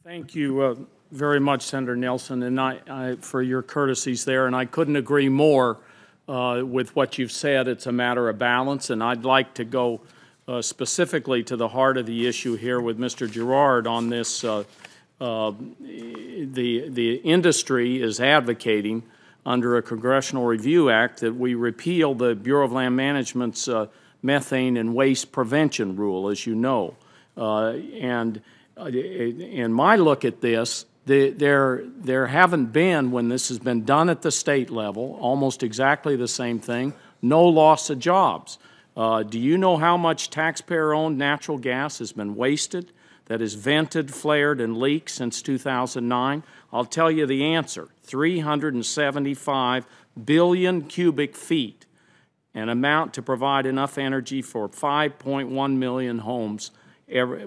Thank you very much, Senator Nelson, and for your courtesies there. And I couldn't agree more with what you've said. It's a matter of balance, and I'd like to go specifically to the heart of the issue here with Mr. Girard on this. The industry is advocating under a Congressional Review Act that we repeal the Bureau of Land Management's methane and waste prevention rule, as you know. And in my look at this, there haven't been, when this has been done at the state level, almost exactly the same thing, no loss of jobs. Do you know how much taxpayer-owned natural gas has been wasted, that is vented, flared, and leaked since 2009? I'll tell you the answer: 375 billion cubic feet, an amount to provide enough energy for 5.1 million homes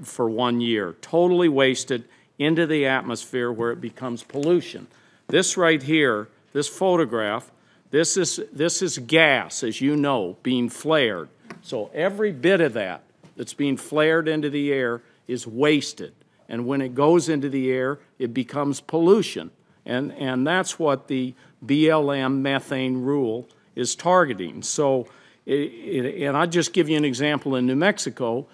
for 1 year, totally wasted into the atmosphere where it becomes pollution. This right here, this photograph, this is gas, as you know, being flared. So every bit of that that's being flared into the air is wasted. And when it goes into the air, it becomes pollution. And that's what the BLM methane rule is targeting. So, and I'll just give you an example. In New Mexico,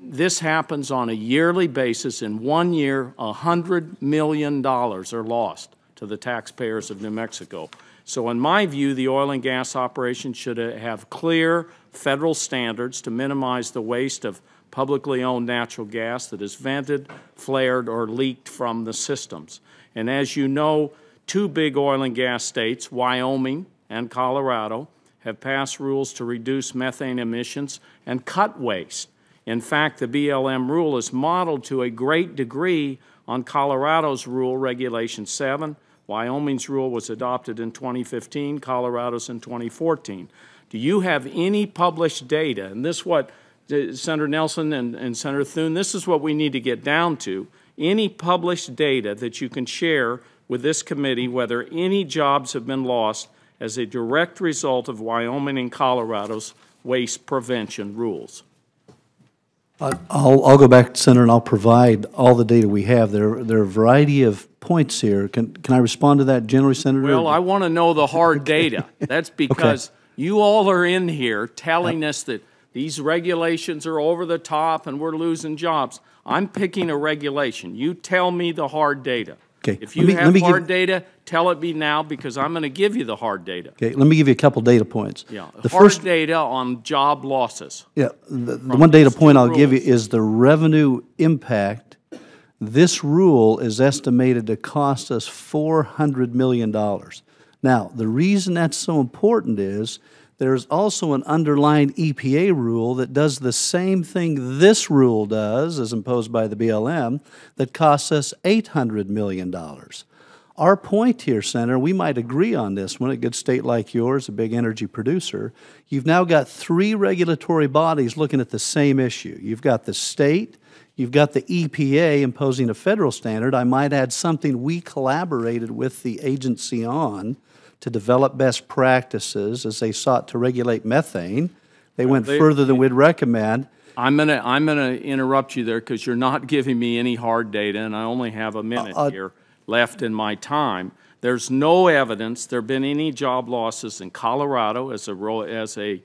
this happens on a yearly basis. In 1 year, $100 million are lost to the taxpayers of New Mexico. So in my view, the oil and gas operation should have clear federal standards to minimize the waste of publicly owned natural gas that is vented, flared, or leaked from the systems. And as you know, two big oil and gas states, Wyoming and Colorado, have passed rules to reduce methane emissions and cut waste. In fact, the BLM rule is modeled to a great degree on Colorado's rule, Regulation 7. Wyoming's rule was adopted in 2015, Colorado's in 2014. Do you have any published data? And this is what Senator Nelson and Senator Thune, this is what we need to get down to. Any published data that you can share with this committee, whether any jobs have been lost as a direct result of Wyoming and Colorado's waste prevention rules. I'll go back, Senator, and I'll provide all the data we have. There are a variety of points here. Can I respond to that generally, Senator? Well, I want to know the hard data. That's because you all are in here telling us that these regulations are over the top and we're losing jobs. I'm picking a regulation. You tell me the hard data. Okay. If you have hard data, tell it me now, because I'm going to give you the hard data. Okay, let me give you a couple data points. Yeah, the hard data on job losses. Yeah, the one data point I'll give you is the revenue impact. This rule is estimated to cost us $400 million. Now, the reason that's so important is there's also an underlying EPA rule that does the same thing this rule does, as imposed by the BLM, that costs us $800 million. Our point here, Senator, we might agree on this one. A good state like yours, a big energy producer, you've now got three regulatory bodies looking at the same issue. You've got the state, you've got the EPA imposing a federal standard. I might add something we collaborated with the agency on to develop best practices as they sought to regulate methane. They went further than we'd recommend. I'm gonna interrupt you there, because you're not giving me any hard data, and I only have a minute here left in my time. There's no evidence there have been any job losses in Colorado as a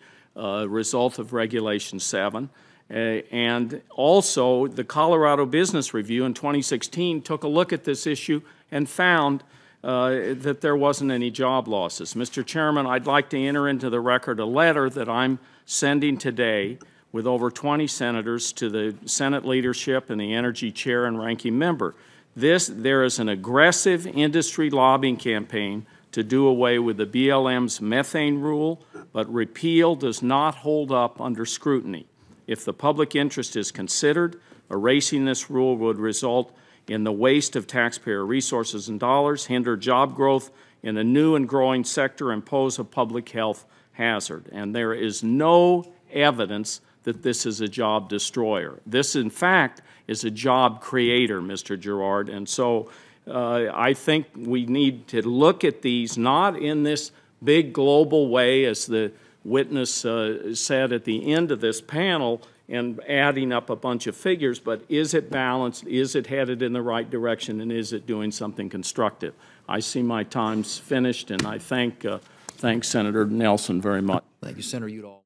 result of Regulation 7. And also, the Colorado Business Review in 2016 took a look at this issue and found that there wasn't any job losses. Mr. Chairman, I'd like to enter into the record a letter that I'm sending today with over 20 senators to the Senate leadership and the Energy Chair and Ranking Member. There is an aggressive industry lobbying campaign to do away with the BLM's methane rule, but repeal does not hold up under scrutiny. If the public interest is considered, erasing this rule would result in the waste of taxpayer resources and dollars, hinder job growth in a new and growing sector, and pose a public health hazard. And there is no evidence that this is a job destroyer. This, in fact, is a job creator, Mr. Girard. And so I think we need to look at these not in this big global way as the witness said at the end of this panel, and adding up a bunch of figures, but is it balanced, is it headed in the right direction, and is it doing something constructive? I see my time's finished, and I thank Senator Nelson very much. Thank you, Senator Udall.